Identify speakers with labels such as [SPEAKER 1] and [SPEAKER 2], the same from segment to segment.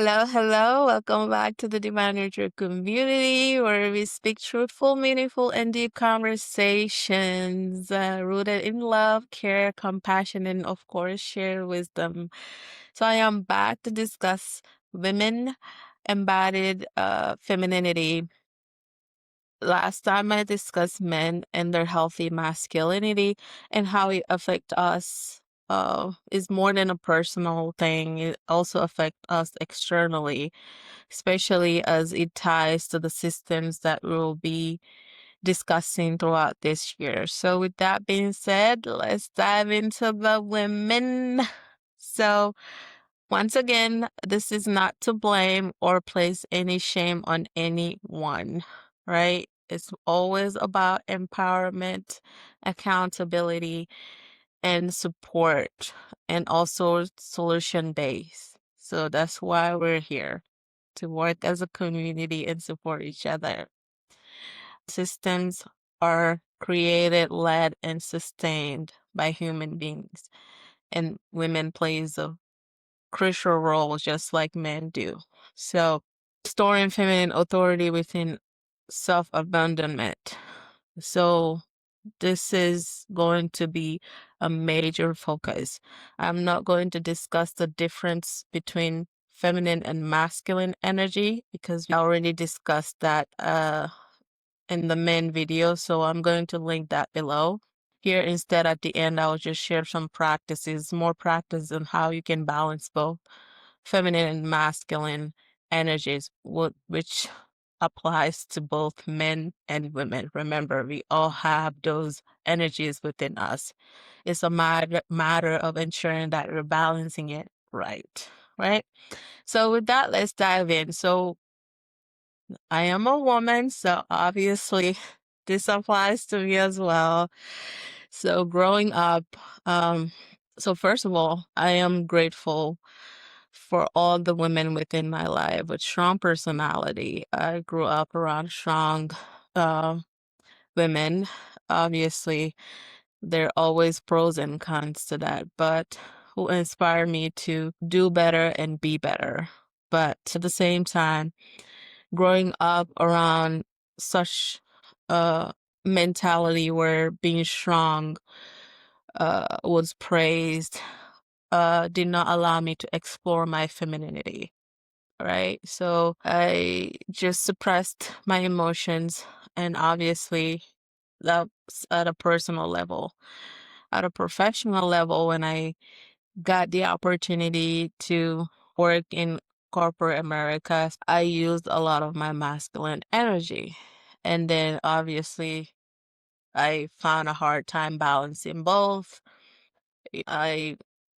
[SPEAKER 1] Hello, hello. Welcome back to the Divine Nurture community where we speak truthful, meaningful, and deep conversations rooted in love, care, compassion, and of course, share wisdom. So I am back to discuss women embodied femininity. Last time I discussed men and their healthy masculinity and how it affects us is more than a personal thing. It also affects us externally, especially as it ties to the systems that we'll be discussing throughout this year. So with that being said, let's dive into the women. So once again, this is not to blame or place any shame on anyone, right? It's always about empowerment, accountability, and support, and also solution based. So that's why we're here to work as a community and support each other. Systems are created, led, and sustained by human beings, and women plays a crucial role just like men do. So, storing feminine authority within self-abandonment. So, this is going to be a major focus. I'm not going to discuss the difference between feminine and masculine energy because we already discussed that in the main video. So I'm going to link that below. Here instead at the end, I'll just share some practices, more practice on how you can balance both feminine and masculine energies, which applies to both men and women. Remember, we all have those energies within us. It's a matter of ensuring that we're balancing it right? So with that, let's dive in. So I am a woman, so obviously this applies to me as well. So growing up, so first of all, I am grateful for all the women within my life with strong personality. I grew up around strong uh, women. Obviously, there are always pros and cons to that, but who inspire me to do better and be better. But at the same time, growing up around such a mentality where being strong was praised did not allow me to explore my femininity, right? So I just suppressed my emotions, and obviously that's at a personal level. At a professional level, when I got the opportunity to work in corporate America, I used a lot of my masculine energy. And then obviously, I found a hard time balancing both. I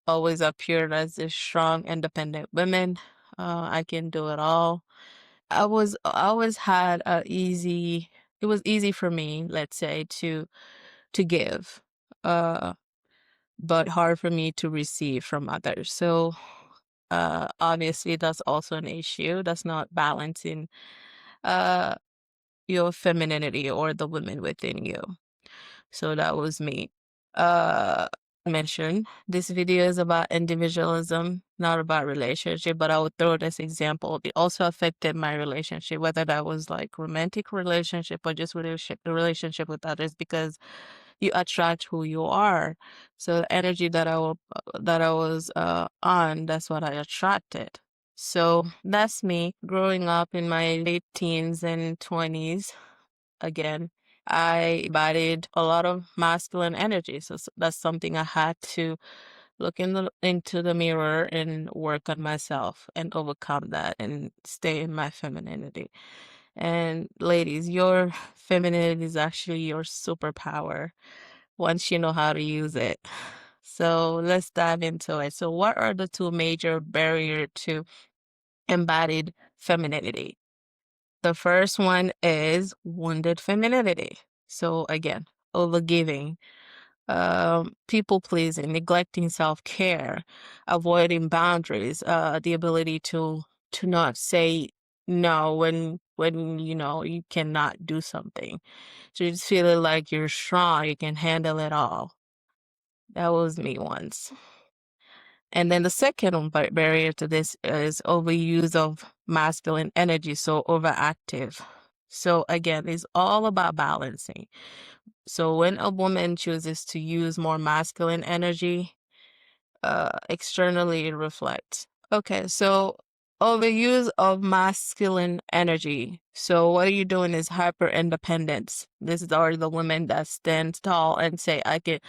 [SPEAKER 1] always appeared as a strong, independent woman. I can do it all. I always had it was easy for me, let's say, to give. Uh, but hard for me to receive from others. So obviously that's also an issue. That's not balancing uh your femininity or the women within you. So that was me. Mention this video is about individualism, not about relationship, but I would throw this example. It also affected my relationship, whether that was like romantic relationship or just relationship with others, because you attract who you are. So the energy that I was on, that's what I attracted. So that's me growing up in my late teens and 20s. Again, I embodied a lot of masculine energy. So that's something I had to look into the mirror and work on myself and overcome that and stay in my femininity. And ladies, your femininity is actually your superpower once you know how to use it. So let's dive into it. So what are the two major barriers to embodied femininity? The first one is wounded femininity. So again, overgiving, people pleasing, neglecting self-care, avoiding boundaries, the ability to not say no when you know you cannot do something. So just feeling like you're strong, you can handle it all. That was me once. And then the second barrier to this is overuse of masculine energy, so overactive. So again, it's all about balancing. So when a woman chooses to use more masculine energy, externally it reflects. Okay, so overuse of masculine energy. So what are you doing is hyper independence. This is already the women that stand tall and say, I can,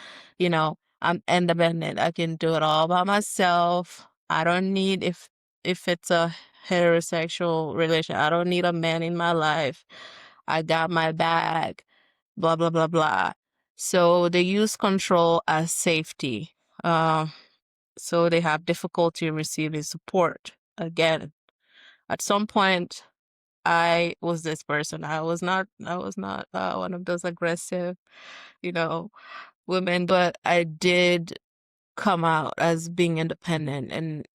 [SPEAKER 1] I'm independent. I can do it all by myself. I don't need if it's a heterosexual relation, I don't need a man in my life. I got my bag, blah blah blah blah. So they use control as safety. Um so they have difficulty receiving support. Again, at some point, I was this person. I was not one of those aggressive, you know, women, but I did come out as being independent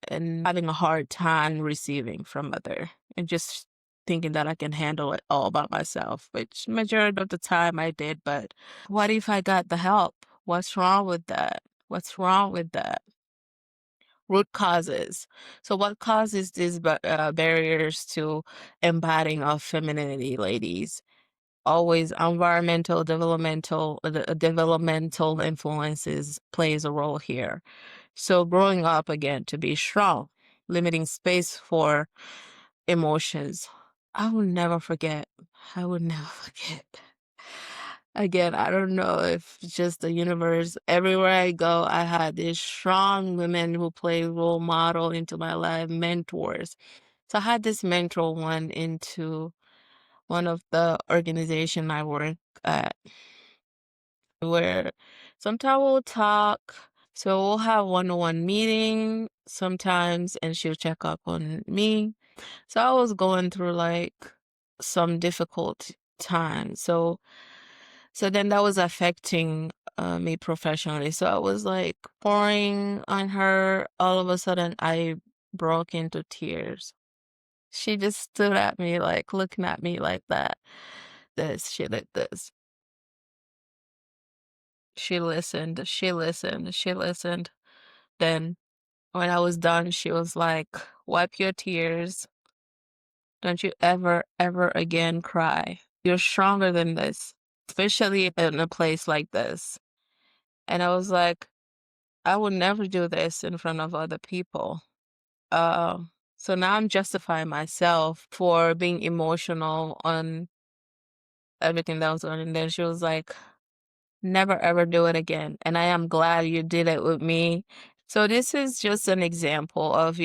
[SPEAKER 1] and having a hard time receiving from other and just thinking that I can handle it all by myself, which majority of the time I did. But what if I got the help? What's wrong with that? What's wrong with that? Root causes. So what causes these barriers to embodying of femininity, ladies? Always environmental, developmental influences plays a role here. So growing up again to be strong, limiting space for emotions. I will never forget. I will never forget. Again, I don't know if it's just the universe. Everywhere I go, I had these strong women who play role model into my life, mentors. So I had this mentor one into one of the organization I work at, where sometimes we'll talk. So we'll have one-on-one meeting sometimes, and she'll check up on me. So I was going through like some difficult times. So then that was affecting me professionally. So I was like pouring on her. All of a sudden, I broke into tears. She just stood at me, like looking at me like that. She did this. She listened, she listened, she listened. Then when I was done, she was like, wipe your tears. Don't you ever, ever again cry. You're stronger than this, especially in a place like this. And I was like, I would never do this in front of other people. So now I'm justifying myself for being emotional on everything that was on. And then she was like, never ever do it again. And I am glad you did it with me. So this is just an example of,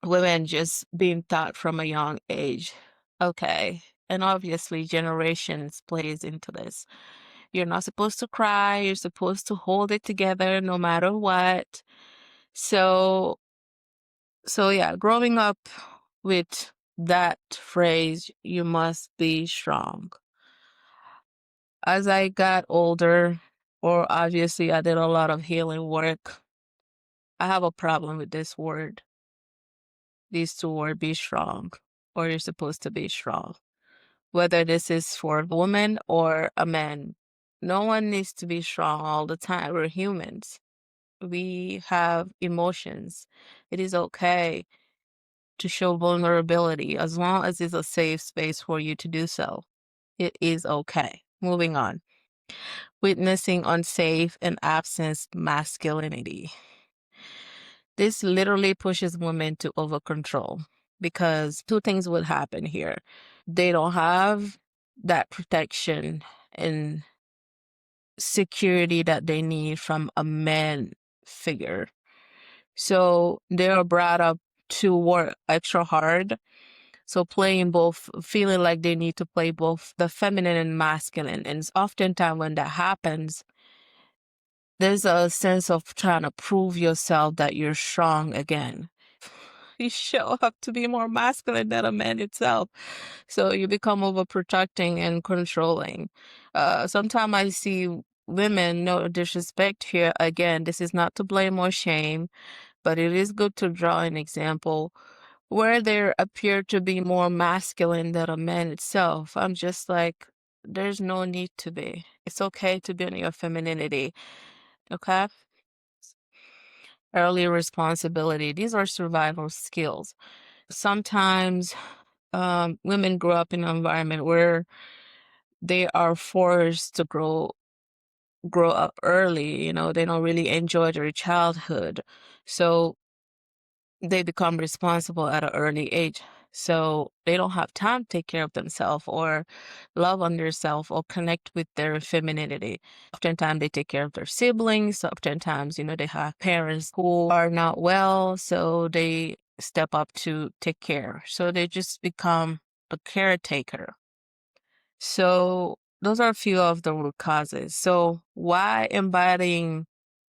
[SPEAKER 1] women just being taught from a young age. Okay. And obviously generations plays into this. You're not supposed to cry. You're supposed to hold it together no matter what. So, so yeah, growing up with that phrase, you must be strong. As I got older, or obviously I did a lot of healing work, I have a problem with this word. These two words, be strong, or you're supposed to be strong. Whether this is for a woman or a man, no one needs to be strong all the time. We're humans. We have emotions. It is okay to show vulnerability as long as it's a safe space for you to do so. It is okay. Moving on. Witnessing unsafe and absent masculinity. This literally pushes women to over control because two things would happen here. They don't have that protection and security that they need from a man figure. So they are brought up to work extra hard. So playing both, feeling like they need to play both the feminine and masculine. And oftentimes when that happens, there's a sense of trying to prove yourself that you're strong again. You show up to be more masculine than a man itself. So you become overprotecting and controlling. Sometimes I see women, no disrespect here. Again, this is not to blame or shame, but it is good to draw an example where they appear to be more masculine than a man itself. I'm just like, there's no need to be. It's okay to be in your femininity. Okay? early responsibility. These are survival skills. Sometimes women grow up in an environment where they are forced to grow up early. They don't really enjoy their childhood. So they become responsible at an early age. So they don't have time to take care of themselves or love on themselves or connect with their femininity. Oftentimes they take care of their siblings. Oftentimes, they have parents who are not well, so they step up to take care. So they just become a caretaker. So those are a few of the root causes. So why embodied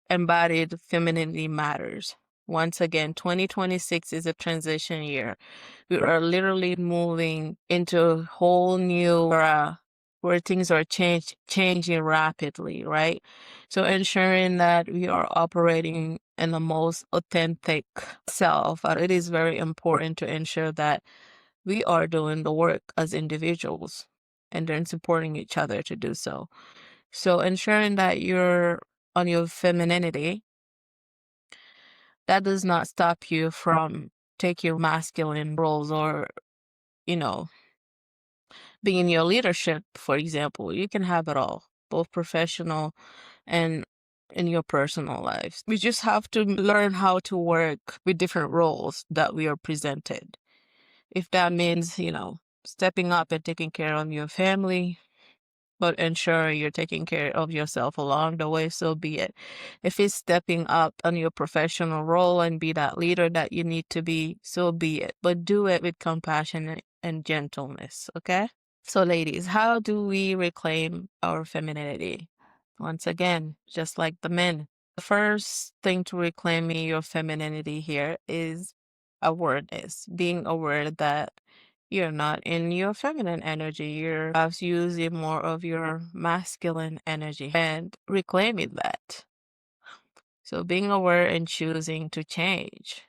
[SPEAKER 1] femininity matters? Once again, 2026 is a transition year. We are literally moving into a whole new era where things are changing rapidly, right? So ensuring that we are operating in the most authentic self, it is very important to ensure that we are doing the work as individuals and then supporting each other to do so. So ensuring that you're on your femininity, that does not stop you from taking your masculine roles or, you know, being in your leadership, for example. You can have it all, both professional and in your personal lives. We just have to learn how to work with different roles that we are presented. If that means, stepping up and taking care of your family, but ensure you're taking care of yourself along the way, so be it. If it's stepping up on your professional role and be that leader that you need to be, so be it. But do it with compassion and gentleness, okay? So, ladies, how do we reclaim our femininity? Once again, just like the men. The first thing to reclaiming your femininity here is awareness, being aware that you're not in your feminine energy, you're perhaps using more of your masculine energy and reclaiming that. So, being aware and choosing to change.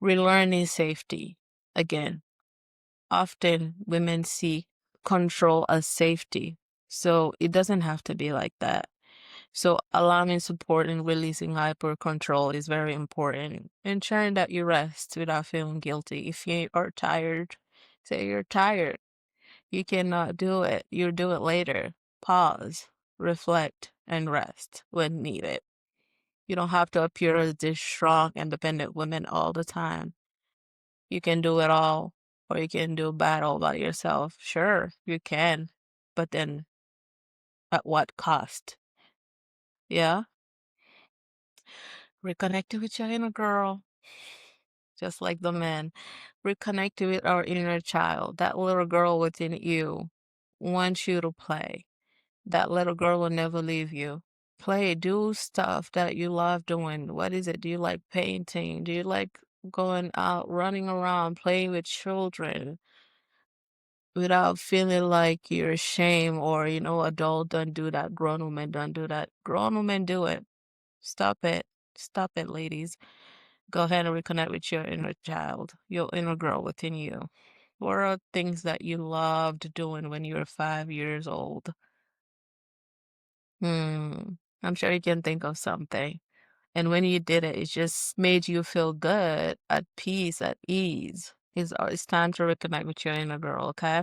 [SPEAKER 1] Relearning safety. Again, often women see control as safety. So it doesn't have to be like that. So allowing support and releasing hyper control is very important. Ensuring that you rest without feeling guilty. If you are tired, say you're tired. You cannot do it. You do it later. Pause, reflect, and rest when needed. You don't have to appear as this strong, independent woman all the time. You can do it all, or you can do battle by yourself. Sure, you can, but then at what cost? Yeah? Reconnect with your inner girl, just like the man. Reconnect with our inner child. That little girl within you wants you to play. That little girl will never leave you. Play, do stuff that you love doing. What is it? Do you like painting? Do you like going out, running around, playing with children? Without feeling like you're ashamed or, adult don't do that, grown women don't do that. Grown women do it. Stop it. Stop it, ladies. Go ahead and reconnect with your inner child, your inner girl within you. What are things that you loved doing when you were 5 years old? I'm sure you can think of something. And when you did it, it just made you feel good, at peace, at ease. It's time to reconnect with your inner girl, okay?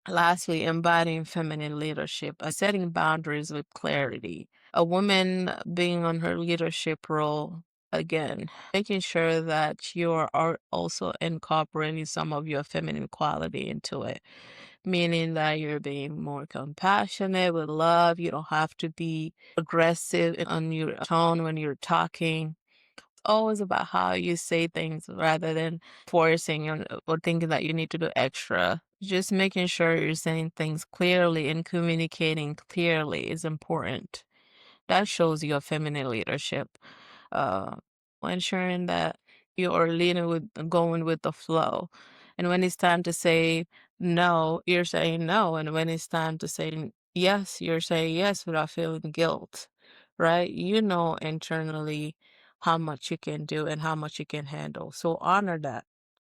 [SPEAKER 1] Lastly, embodying feminine leadership, setting boundaries with clarity. A woman being on her leadership role, again, making sure that you are also incorporating some of your feminine quality into it, meaning that you're being more compassionate with love. You don't have to be aggressive on your tone when you're talking. Always about how you say things rather than forcing or thinking that you need to do extra. Just making sure you're saying things clearly and communicating clearly is important. That shows your feminine leadership. Uh, ensuring that you are leading with going with the flow. And when it's time to say no, you're saying no. And when it's time to say yes, you're saying yes without feeling guilt, right? You know internally how much you can do and how much you can handle. So honor that.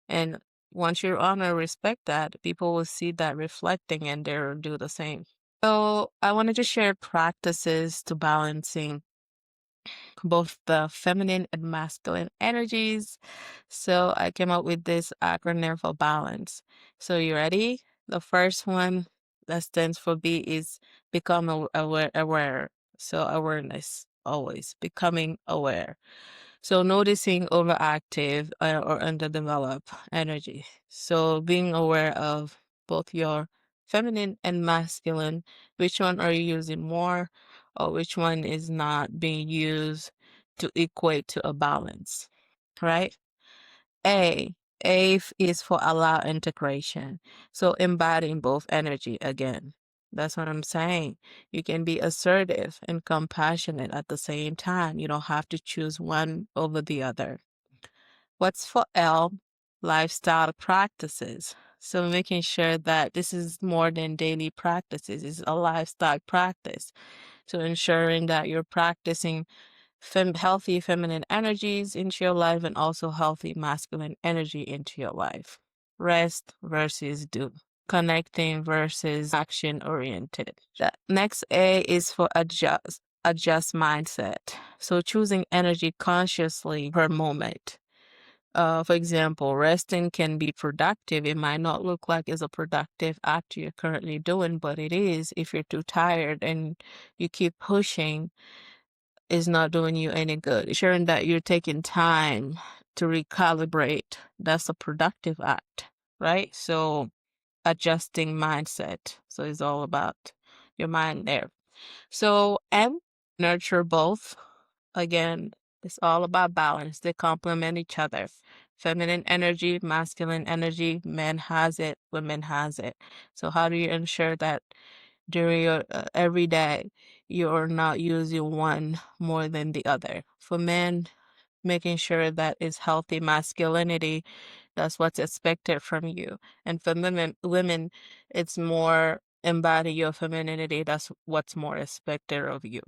[SPEAKER 1] And once you honor, respect that, people will see that reflecting and they'll do the same. So I wanted to share practices to balancing both the feminine and masculine energies. So I came up with this acronym for balance. So you ready? The first one that stands for B is become aware. So awareness, always becoming aware. So noticing overactive or underdeveloped energy. So being aware of both your feminine and masculine, which one are you using more or which one is not being used to equate to a balance, right? A. Is for allow integration. So embodying both energy again. That's what I'm saying. You can be assertive and compassionate at the same time. You don't have to choose one over the other. What's for L? Lifestyle practices. So making sure that this is more than daily practices, it's a lifestyle practice. So ensuring that you're practicing healthy feminine energies into your life and also healthy masculine energy into your life. Rest versus do. Connecting versus action oriented. The next A is for adjust mindset. So choosing energy consciously per moment. For example, resting can be productive. It might not look like it's a productive act you're currently doing, but it is. If you're too tired and you keep pushing, is not doing you any good. Ensuring that you're taking time to recalibrate, that's a productive act, right? So adjusting mindset. So it's all about your mind there. So M, nurture both. Again, it's all about balance. They complement each other. Feminine energy, masculine energy, men has it, women has it. So how do you ensure that during your every day you're not using one more than the other? For men, making sure that is healthy masculinity, that's what's expected from you. And for women, it's more embody your femininity, that's what's more expected of you.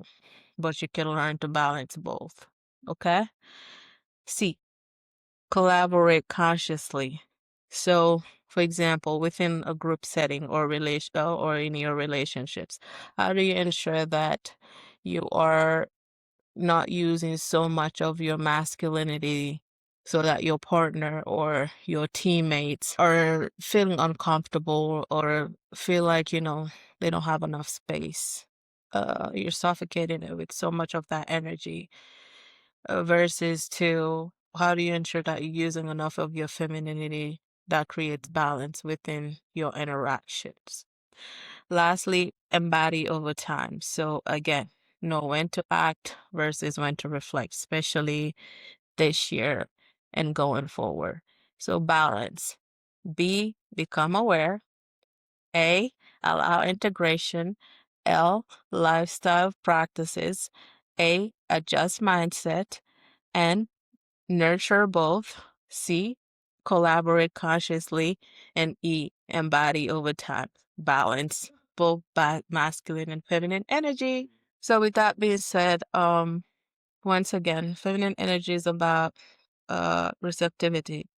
[SPEAKER 1] But you can learn to balance both. Okay? C, collaborate consciously. So, for example, within a group setting or or in your relationships, how do you ensure that you are not using so much of your masculinity so that your partner or your teammates are feeling uncomfortable or feel like, they don't have enough space? You're suffocating it with so much of that energy versus to how do you ensure that you're using enough of your femininity that creates balance within your interactions. Lastly, embody over time. So again, know when to act versus when to reflect, especially this year and going forward. So balance. B, become aware. A, allow integration. L, lifestyle practices. A, adjust mindset. N, nurture both. C, collaborate consciously. And E, embody over time. Balance both masculine and feminine energy. So with that being said, once again, feminine energy is about receptivity.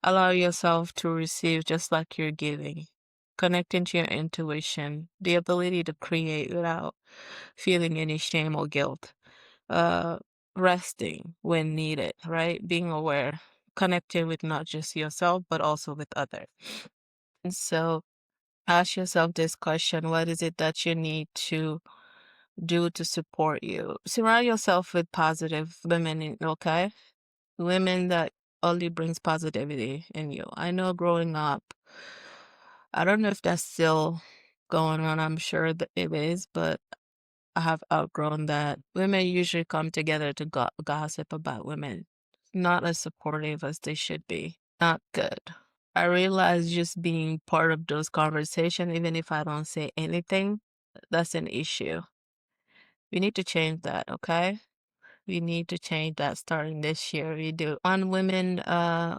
[SPEAKER 1] Allow yourself to receive just like you're giving. Connecting to your intuition, the ability to create without feeling any shame or guilt. Uh, Resting when needed, right? Being aware, connecting with not just yourself, but also with others. And so ask yourself this question: what is it that you need to do to support you? Surround yourself with positive women, okay? Women that only brings positivity in you. I know growing up, I don't know if that's still going on. I'm sure that it is, but I have outgrown that. Women usually come together to gossip about women, not as supportive as they should be. Not good. I realize just being part of those conversations, even if I don't say anything, that's an issue. We need to change that, okay? We need to change that starting this year. We do. On women,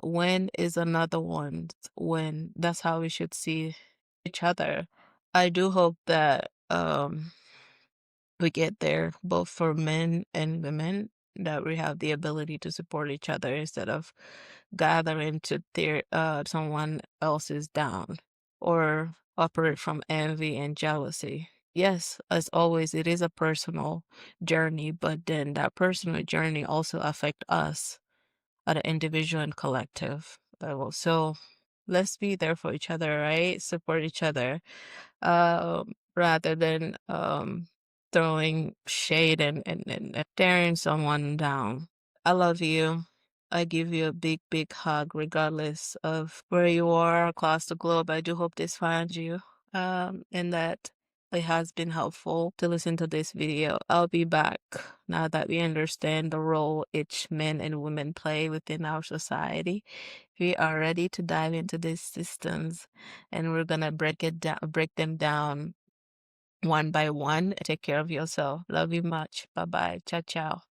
[SPEAKER 1] when is another one when. That's how we should see each other. I do hope that we get there both for men and women, that we have the ability to support each other instead of gathering to tear someone else's down or operate from envy and jealousy. yes, as always, it is a personal journey, but then that personal journey also affect us at an individual and collective level. So let's be there for each other, right? Support each other, rather than throwing shade and tearing someone down. I love you. I give you a big, big hug, regardless of where you are across the globe. I do hope this finds you, and that it has been helpful to listen to this video. I'll be back now that we understand the role each men and women play within our society. We are ready to dive into these systems, and we're gonna break them down one by one. Take care of yourself. Love you much. Bye bye. Ciao, ciao.